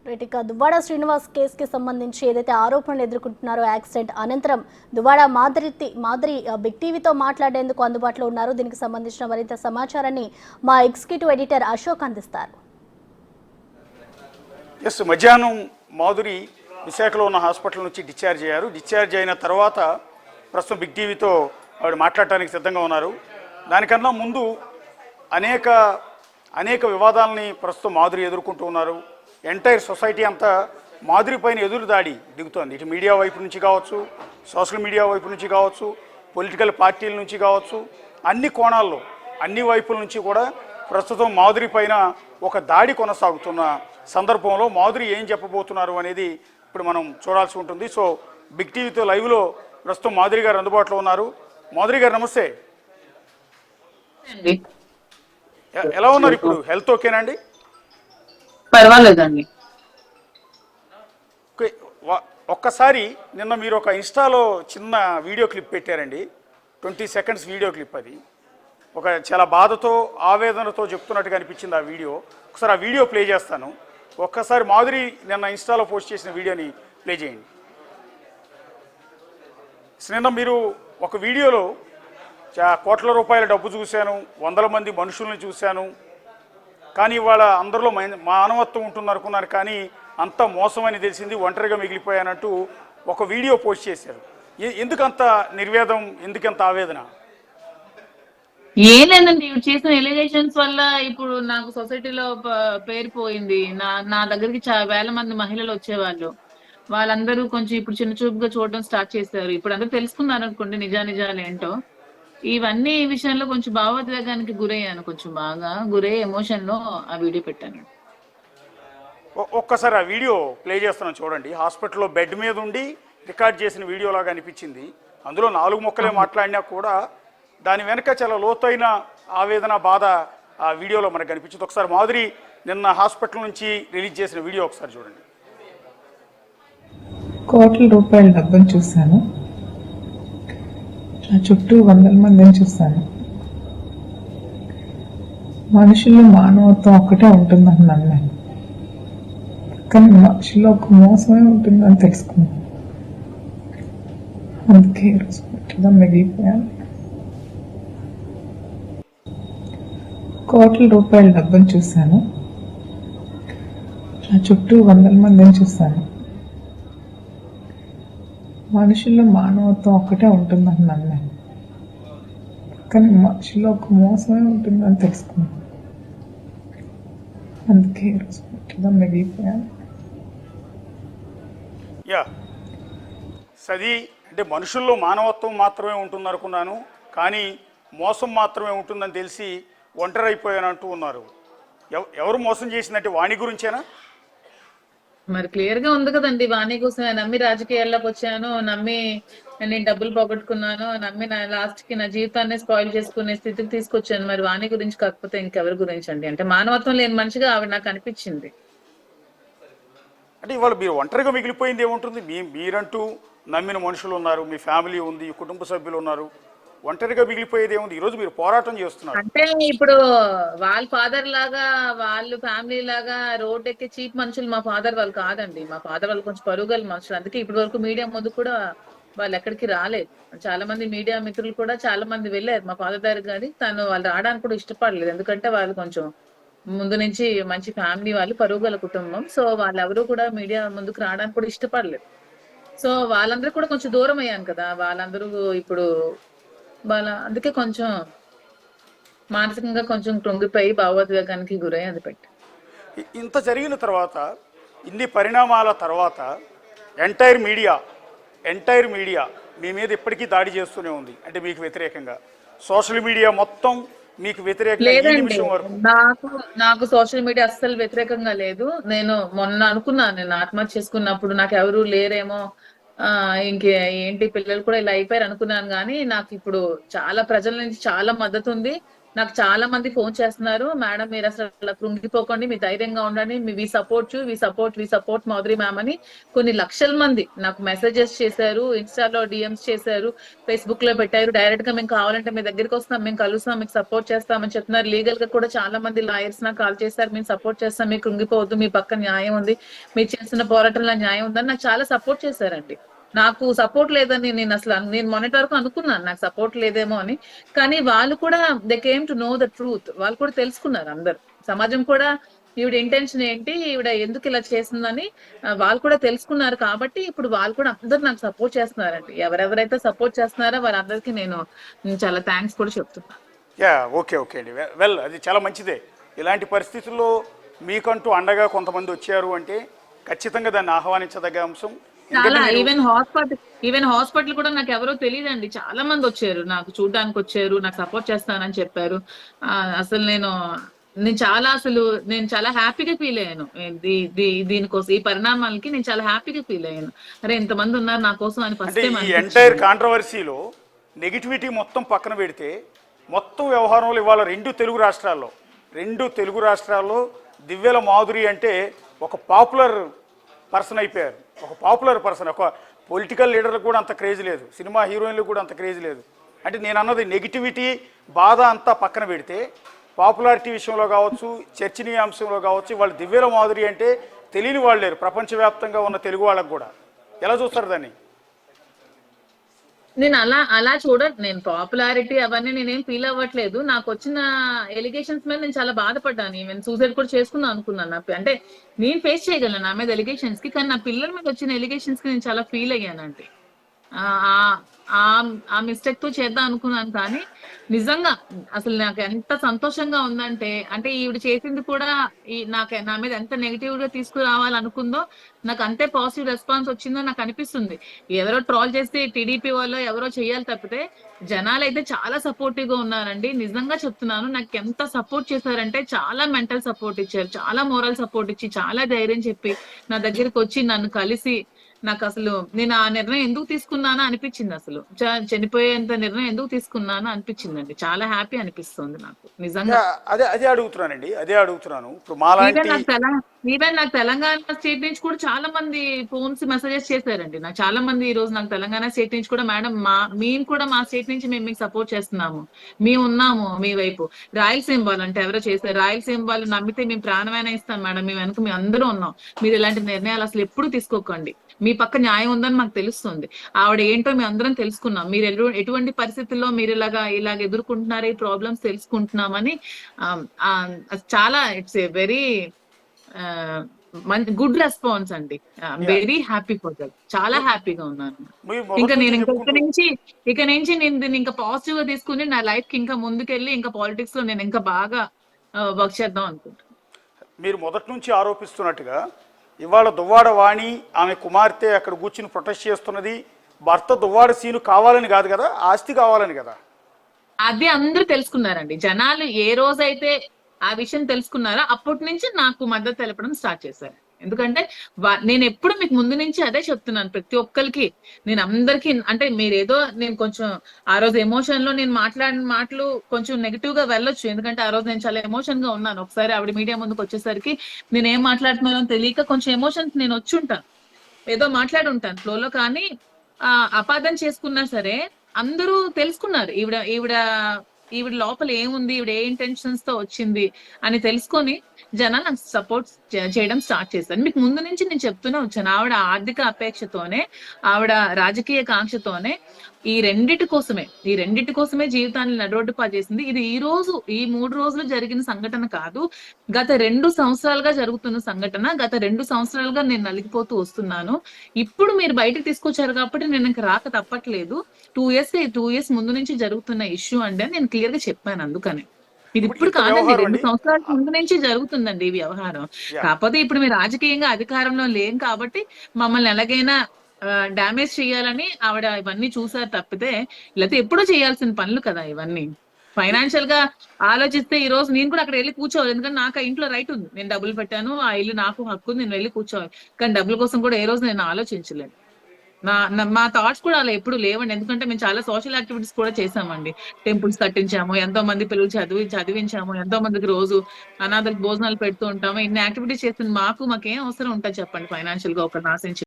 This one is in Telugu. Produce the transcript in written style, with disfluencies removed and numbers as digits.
ఇక దువ్వాడ శ్రీనివాస్ కేసుకి సంబంధించి ఏదైతే ఆరోపణలు ఎదుర్కొంటున్నారో యాక్సిడెంట్ అనంతరం దువ్వాడ మాదిరి బిగ్ టీవీతో మాట్లాడేందుకు అందుబాటులో ఉన్నారు. దీనికి సంబంధించిన మరింత సమాచారాన్ని మా ఎగ్జిక్యూటివ్ ఎడిటర్ అశోక్ అందిస్తారు. మధ్యాహ్నం మాధురి విశాఖలో ఉన్న హాస్పిటల్ నుంచి డిశ్చార్జ్ అయ్యారు. డిశ్చార్జ్ అయిన తర్వాత ప్రస్తుతం బిగ్ టీవీతో ఆవిడ మాట్లాడటానికి సిద్ధంగా ఉన్నారు. దానికన్నా ముందు అనేక వివాదాలని ప్రస్తుతం మాధురి ఎదుర్కొంటూ ఉన్నారు. ఎంటైర్ సొసైటీ అంతా మాధురి పైన ఎదురు దాడి దిగుతోంది. ఇటు మీడియా వైపు నుంచి కావచ్చు, సోషల్ మీడియా వైపు నుంచి కావచ్చు, పొలిటికల్ పార్టీల నుంచి కావచ్చు, అన్ని కోణాల్లో అన్ని వైపుల నుంచి కూడా ప్రస్తుతం మాధురి పైన ఒక దాడి కొనసాగుతున్న సందర్భంలో మాధురి ఏం చెప్పబోతున్నారు అనేది ఇప్పుడు మనం చూడాల్సి ఉంటుంది. సో బిగ్ టీవీతో లైవ్లో ప్రస్తుతం మాధురి గారు అందుబాటులో ఉన్నారు. మాధురి గారు నమస్తే. ఎలా ఉన్నారు ఇప్పుడు? హెల్త్ ఓకేనా అండి? పర్వాలేదండి. ఒక్కసారి నిన్న మీరు ఒక ఇన్స్టాలో చిన్న వీడియో క్లిప్ పెట్టారండి, 20 సెకండ్స్ వీడియో క్లిప్. అది ఒక చాలా బాధతో ఆవేదనతో చెప్తున్నట్టుగా అనిపించింది ఆ వీడియో. ఒకసారి ఆ వీడియో ప్లే చేస్తాను. ఒక్కసారి మాధురి నిన్న ఇన్స్టాలో పోస్ట్ చేసిన వీడియోని ప్లే చేయండి. నిన్న మీరు ఒక వీడియోలో కోట్ల రూపాయల డబ్బు చూశాను, వందల మంది మనుషుల్ని చూశాను, కానీ ఇవాళ అందరిలో మానవత్వం ఉంటుంది అనుకున్నారు, కానీ అంత మోసం అని తెలిసింది, ఒంటరిగా మిగిలిపోయానంటూ ఒక వీడియో పోస్ట్ చేశారు. ఎందుకంత నిర్వేదం, ఎందుకంత ఆవేదన? ఏం లేదండి, ఇవి చేసిన ఎలిగేషన్స్ వల్ల ఇప్పుడు నాకు సొసైటీలో పేరు పోయింది. నా దగ్గరికి వేల మంది మహిళలు వచ్చేవాళ్ళు. వాళ్ళందరూ కొంచెం ఇప్పుడు చిన్న చూపుగా చూడడం స్టార్ట్ చేశారు. ఇప్పుడు అందరూ తెలుసుకున్నారు అనుకోండి నిజాలు ఏంటో. ఇవన్నీ ఈ విషయంలో కొంచెం భావోద్వేగానికి గురయ్యాను, కొంచెం బాగా గురయ్యే ఎమోషన్ లో ఆ వీడియో పెట్టాను. ఒక్కసారి ఆ వీడియో ప్లే చేస్తున్నాను చూడండి. హాస్పిటల్లో బెడ్ మీద ఉండి రికార్డ్ చేసిన వీడియో లాగా అనిపించింది. అందులో 4 ముక్కలే మాట్లాడినా కూడా దాని వెనక చాలా లోతైన ఆవేదన, బాధ ఆ వీడియోలో మనకు కనిపించింది. ఒకసారి మాధురి నిన్న హాస్పిటల్ నుంచి రిలీజ్ చేసిన వీడియో ఒకసారి చూడండి. కోట్ల రూపాయల డబ్బును చూశాను, నా చుట్టూ వందల మందిని చూశాను. మనుషుల్లో మానవత్వం ఒక్కటే ఉంటుందని నమ్మాను, కానీ మనుషుల్లో ఒక మోసమే ఉంటుందని తెలుసుకున్నాను. అందుకే ఈరోజు పట్టుగా మిగిలిపోయాను. కోట్ల రూపాయల డబ్బును చూశాను, నా చుట్టూ వందల మందిని చూశాను. మనుషుల్లో మానవత్వం ఒక్కటే ఉంటుందని నమ్మాను, కానీ మనుషుల్లో ఒక మోసమే ఉంటుందని తెలుసుకున్నాను. అందుకే ఈరోజు పట్టుగా మిగిలిపోయాను. సది అంటే మనుషుల్లో మానవత్వం మాత్రమే ఉంటుంది అనుకున్నాను, కానీ మోసం మాత్రమే ఉంటుందని తెలిసి ఒంటరి అయిపోయానంటూ ఉన్నారు. ఎవరు మోసం చేసిందంటే వాణి గురించేనా? మరి క్లియర్ గా ఉంది కదండి, వాణి కోసం నమ్మి రాజకీయాల్లోకి వచ్చాను, నమ్మి నేను డబ్బులు పోగొట్టుకున్నాను, నమ్మి నా లాస్ట్ కి నా జీవితాన్ని స్పాయిల్ చేసుకునే స్థితికి తీసుకొచ్చాను. మరి వాణి గురించి కాకపోతే ఇంకెవరి గురించి అండి? అంటే మానవత్వం లేని మనిషిగా ఆవిడ నాకు అనిపించింది. అంటే ఇవాళ మీరు ఒంటరిగా మిగిలిపోయింది ఏముంటుంది? మీరంటూ నమ్మిన మనుషులు ఉన్నారు, మీ ఫ్యామిలీ ఉంది, కుటుంబ సభ్యులు ఉన్నారు. ఒంటరిగా మిగిలిపోయేది ఏముంది? ఈరోజు మీరు పోరాటం చేస్తున్నారు. అంటే ఇప్పుడు వాళ్ళ ఫాదర్ లాగా, వాళ్ళు ఫ్యామిలీ లాగా రోడ్ ఎక్కే చీప్ మనుషులు మా ఫాదర్ వాళ్ళు కాదండి. మా ఫాదర్ వాళ్ళు కొంచెం పరుగుల మనుషులు. అందుకే ఇప్పటి వరకు మీడియా ముందు కూడా వాళ్ళు ఎక్కడికి రాలేదు. చాలా మంది మీడియా మిత్రులు కూడా చాలా మంది వెళ్ళారు మా ఫాదర్ దగ్గర, కానీ వాళ్ళు రావడానికి కూడా ఇష్టపడలేదు. ఎందుకంటే వాళ్ళు కొంచెం ముందు నుంచి మంచి ఫ్యామిలీ వాళ్ళు, పరుగుల కుటుంబం. సో వాళ్ళెవరూ కూడా మీడియా ముందుకు రావడానికి కూడా ఇష్టపడలేదు. సో వాళ్ళందరూ కూడా కొంచెం దూరం అయ్యాను కదా. వాళ్ళందరూ ఇప్పుడు అందుకే కొంచెం మానసికంగా కొంచెం కృంగిపోయి భావోద్వేగానికి గురై అది పెట్టి. ఇంత జరిగిన తర్వాత, ఇన్ని పరిణామాల తర్వాత ఎంటైర్ మీడియా మీ మీద ఇప్పటికీ దాడి చేస్తూనే ఉంది. అంటే మీకు వ్యతిరేకంగా సోషల్ మీడియా మొత్తం మీకు వ్యతిరేకంగా. నాకు సోషల్ మీడియా అస్సలు వ్యతిరేకంగా లేదు. నేను మొన్న అనుకున్నాను, నేను ఆత్మహత్య చేసుకున్నప్పుడు నాకు ఎవరు లేరేమో, ఏంటి పిల్లలు కూడా ఇలా అయిపోయారు అనుకున్నాను. కానీ నాకు ఇప్పుడు చాలా ప్రజల నుంచి చాలా మద్దతు ఉంది. నాకు చాలా మంది ఫోన్ చేస్తున్నారు, మేడం మీరు అసలు అలా కృంగిపోకండి, మీ ధైర్యంగా ఉండండి, వి సపోర్ట్ మాధురి మ్యామ్ అని కొన్ని లక్షల మంది నాకు మెసేజెస్ చేశారు, ఇన్స్టాలో డిఎంస్ చేశారు, ఫేస్బుక్ లో పెట్టారు. డైరెక్ట్ గా మేము కావాలంటే మీ దగ్గరికి వస్తాం, మేము కలుస్తాం, మీకు సపోర్ట్ చేస్తామని చెప్తున్నారు. లీగల్ గా కూడా చాలా మంది లాయర్స్ నాకు కాల్ చేశారు, మేము సపోర్ట్ చేస్తాం, మీకు కృంగిపోవద్దు, మీ పక్క న్యాయం ఉంది, మీరు చేస్తున్న పోరాటంలో న్యాయం ఉందని నాకు చాలా సపోర్ట్ చేశారండి. నాకు సపోర్ట్ లేదని నేను మొన్నటి వరకు అనుకున్నాను నాకు సపోర్ట్ లేదేమో అని. కానీ వాళ్ళు కూడా they came to know the truth. వాళ్ళు కూడా తెలుసుకున్నారు, అందరు సమాజం కూడా ఈవిడ ఇంటెన్షన్ ఏంటి, ఈవిడ ఎందుకు ఇలా చేసిందని వాళ్ళు కూడా తెలుసుకున్నారు. కాబట్టి ఇప్పుడు వాళ్ళు కూడా అందరు నాకు సపోర్ట్ చేస్తున్నారండి. ఎవరెవరైతే సపోర్ట్ చేస్తున్నారో వాళ్ళందరికీ నేను చాలా థ్యాంక్స్ కూడా చెప్తున్నాను. యా, ఓకే అండి. వెల్, అది చాలా మంచిదే. ఇలాంటి పరిస్థితుల్లో మీకంటూ అండగా కొంతమంది వచ్చారు అంటే ఖచ్చితంగా దాన్ని ఆహ్వానించదగ్గ అంశం. చాలా ఈవెన్ హాస్పిటల్ కూడా నాకు ఎవరో తెలియదండి, చాలా మంది వచ్చారు, నాకు చూడడానికి వచ్చారు, నాకు సపోర్ట్ చేస్తానని చెప్పారు. అసలు నేను చాలా హ్యాపీగా ఫీల్ అయ్యాను. దీనికోసం ఈ పరిణామాలకి నేను చాలా హ్యాపీగా ఫీల్ అయ్యాను. అరే ఇంతమంది ఉన్నారు నా కోసం అని ఫస్ట్ టైం. ఈ ఎంటైర్ కాంట్రవర్సీలో నెగిటివిటీ మొత్తం పక్కన పెడితే మొత్తం వ్యవహారంలో ఇవాళ రెండు తెలుగు రాష్ట్రాల్లో దివ్యల మాధురి అంటే ఒక పాపులర్ పర్సన్ అయిపోయారు. ఒక పొలిటికల్ లీడర్లకు కూడా అంత క్రేజ్ లేదు, సినిమా హీరోయిన్లకు కూడా అంత క్రేజ్ లేదు. అంటే నేను అన్నది నెగిటివిటీ బాధ అంతా పక్కన పెడితే పాపులారిటీ విషయంలో కావచ్చు, చర్చనీయాంశంలో కావచ్చు, వాళ్ళు దివ్యల మాధురి అంటే తెలియని వాళ్ళు లేరు ప్రపంచవ్యాప్తంగా ఉన్న తెలుగు వాళ్ళకు కూడా. ఎలా చూస్తారు దాన్ని? నేను అలా నేను పాపులారిటీ అవన్నీ నేనేం ఫీల్ అవ్వట్లేదు. నాకు వచ్చిన ఎలిగేషన్స్ మీద నేను చాలా బాధపడ్డాను. ఈవెన్ సూసైడ్ కూడా చేసుకుందాం అనుకున్నాను. అంటే నేను ఫేస్ చేయగలను నా మీద ఎలిగేషన్స్ కి, కానీ నా పిల్లల మీద వచ్చిన ఎలిగేషన్స్ కి నేను చాలా ఫీల్ అయ్యానండి. ఆ మిస్టేక్ తో చేద్దాం అనుకున్నాను, కానీ నిజంగా అసలు నాకు ఎంత సంతోషంగా ఉందంటే, అంటే ఈవిడ చేసింది కూడా నా మీద ఎంత నెగిటివ్ గా తీసుకురావాలనుకుందో నాకు అంతే పాజిటివ్ రెస్పాన్స్ వచ్చిందో నాకు అనిపిస్తుంది. ఎవరో ట్రాల్ చేస్తే టీడీపీ వాళ్ళు ఎవరో చేయాలి తప్పితే జనాలు అయితే చాలా సపోర్టివ్ గా ఉన్నారండి. నిజంగా చెప్తున్నాను, నాకు ఎంత సపోర్ట్ చేశారంటే చాలా మెంటల్ సపోర్ట్ ఇచ్చారు, చాలా మోరల్ సపోర్ట్ ఇచ్చి, చాలా ధైర్యం చెప్పి నా దగ్గరికి వచ్చి నన్ను కలిసి, నాకు అసలు నేను ఆ నిర్ణయం ఎందుకు తీసుకున్నానో అనిపించింది. అసలు చనిపోయేంత నిర్ణయం ఎందుకు తీసుకున్నానో అనిపించిందండి. చాలా హ్యాపీ అనిపిస్తుంది నాకు నిజంగా. అదే అడుగుతున్నాను ఇప్పుడు మాలాంటి ఈవెన్ నాకు తెలంగాణ స్టేట్ నుంచి కూడా చాలా మంది ఫోన్స్ మెసేజెస్ చేశారండి. నాకు చాలా మంది ఈ రోజు నాకు తెలంగాణ స్టేట్ నుంచి కూడా, మేడం మేము కూడా మా స్టేట్ నుంచి మేము మీకు సపోర్ట్ చేస్తున్నాము, మేము ఉన్నాము మీ వైపు. రాయలసీమ వాళ్ళు అంటే ఎవరో చేశారు, రాయలసీమ వాళ్ళు నమ్మితే మేము ప్రాణమైనా ఇస్తాం మేడం, మేము వెనక మేము అందరూ ఉన్నాం, మీరు ఇలాంటి నిర్ణయాలు అసలు ఎప్పుడు తీసుకోకండి, మీ పక్క న్యాయం ఉందని మాకు తెలుస్తుంది, ఆవిడ ఏంటో మేము అందరం తెలుసుకున్నాం, మీరు ఎటువంటి పరిస్థితుల్లో మీరు ఇలాగ ఎదుర్కొంటున్నారో ఈ ప్రాబ్లమ్స్ తెలుసుకుంటున్నామని చాలా it's a very good response అండి. వెరీ హ్యాపీ ఫర్ దట్, చాలా హ్యాపీగా ఉన్నాను. ఇంకా నేను ఇక నుంచి నేను దీన్ని ఇంకా పాజిటివ్ గా తీసుకుని నా లైఫ్ కి ఇంకా ముందుకెళ్ళి ఇంకా పాలిటిక్స్ లో నేను ఇంకా బాగా వర్క్ చేద్దాం అనుకుంటున్నాను. మీరు మొదటి నుంచి ఆరోపిస్తున్నట్టుగా ఇవాళ దువ్వాడ వాణి ఆమె కుమార్తె అక్కడ కూర్చుని ప్రొటెస్ట్ చేస్తున్నది భర్త దువ్వాడ సీను కావాలని కాదు కదా, ఆస్తి కావాలని కదా. అది అందరూ తెలుసుకున్నారండి. జనాలు ఏ రోజైతే ఆ విషయం తెలుసుకున్నారో అప్పటి నుంచి నాకు మద్దతు తెలపడం స్టార్ట్ చేశారు. ఎందుకంటే నేను ఎప్పుడు మీకు ముందు నుంచి అదే చెప్తున్నాను, ప్రతి ఒక్కరికి నేను అందరికీ, అంటే మీరేదో నేను కొంచెం ఆ రోజు ఎమోషన్ లో నేను మాట్లాడిన మాటలు కొంచెం నెగిటివ్ గా వెళ్ళొచ్చు, ఎందుకంటే ఆ రోజు నేను చాలా ఎమోషన్ గా ఉన్నాను. ఒకసారి ఆవిడ మీడియా ముందుకు వచ్చేసరికి నేను ఏం మాట్లాడుతున్నానో తెలియక కొంచెం ఎమోషన్స్ నేను వచ్చి ఉంటాను, ఏదో మాట్లాడి ఉంటాను ఫ్లోలో. కానీ అపార్థం చేసుకున్నా సరే అందరూ తెలుసుకున్నారు ఈవిడ లోపల ఏముంది, ఈవిడ ఏ ఇంటెన్షన్స్ తో వచ్చింది అని తెలుసుకొని జనాలు నాకు సపోర్ట్ చేయడం స్టార్ట్ చేశారు. మీకు ముందు నుంచి నేను చెప్తూనే వచ్చాను, ఆవిడ ఆర్థిక అపేక్షతోనే, ఆవిడ రాజకీయ కాంక్షతోనే ఈ రెండిటి కోసమే జీవితాన్ని నడవడ్డు పాచేసింది. ఇది ఈ 3 రోజులు జరిగిన సంఘటన కాదు, గత 2 సంవత్సరాలుగా జరుగుతున్న సంఘటన. గత 2 సంవత్సరాలుగా నేను నలిగిపోతూ వస్తున్నాను. ఇప్పుడు మీరు బయటకు తీసుకొచ్చారు కాబట్టి నేను ఇంకా రాక తప్పట్లేదు. 2 ఇయర్స్ ముందు నుంచి జరుగుతున్న ఇష్యూ అంటే నేను క్లియర్ గా చెప్పాను. అందుకని ఇది ఇప్పుడు కాదండి, 2 సంవత్సరాల ముందు నుంచి జరుగుతుందండి ఈ వ్యవహారం. కాకపోతే ఇప్పుడు మీరు రాజకీయంగా అధికారంలో లేం కాబట్టి మమ్మల్ని ఎలాగైనా డ్యామేజ్ చేయాలని ఆవిడ ఇవన్నీ చూసారు తప్పితే, లేకపోతే ఎప్పుడో చేయాల్సిన పనులు కదా ఇవన్నీ. ఫైనాన్షియల్ గా ఆలోచిస్తే ఈ రోజు నేను కూడా అక్కడ వెళ్ళి కూర్చోవాలి, ఎందుకంటే నాకు ఆ ఇంట్లో రైట్ ఉంది, నేను డబ్బులు పెట్టాను, ఆ ఇల్లు నాకు హక్కు ఉంది, నేను వెళ్ళి కూర్చోవాలి. కానీ డబ్బుల కోసం కూడా ఏ రోజు నేను ఆలోచించలేదు. మా థాట్స్ కూడా అలా ఎప్పుడు లేవండి. ఎందుకంటే మేము చాలా సోషల్ యాక్టివిటీస్ కూడా చేసామండి. టెంపుల్స్ కట్టించాము, ఎంతో మంది పిల్లలు చదివించాము, ఎంతో మందికి రోజు అనాథలకు భోజనాలు పెడుతూ ఉంటాము. ఇన్ని యాక్టివిటీస్ చేస్తుంది మాకేం అవసరం ఉంటుంది చెప్పండి ఫైనాన్షియల్ గా ఒక ఆశించి.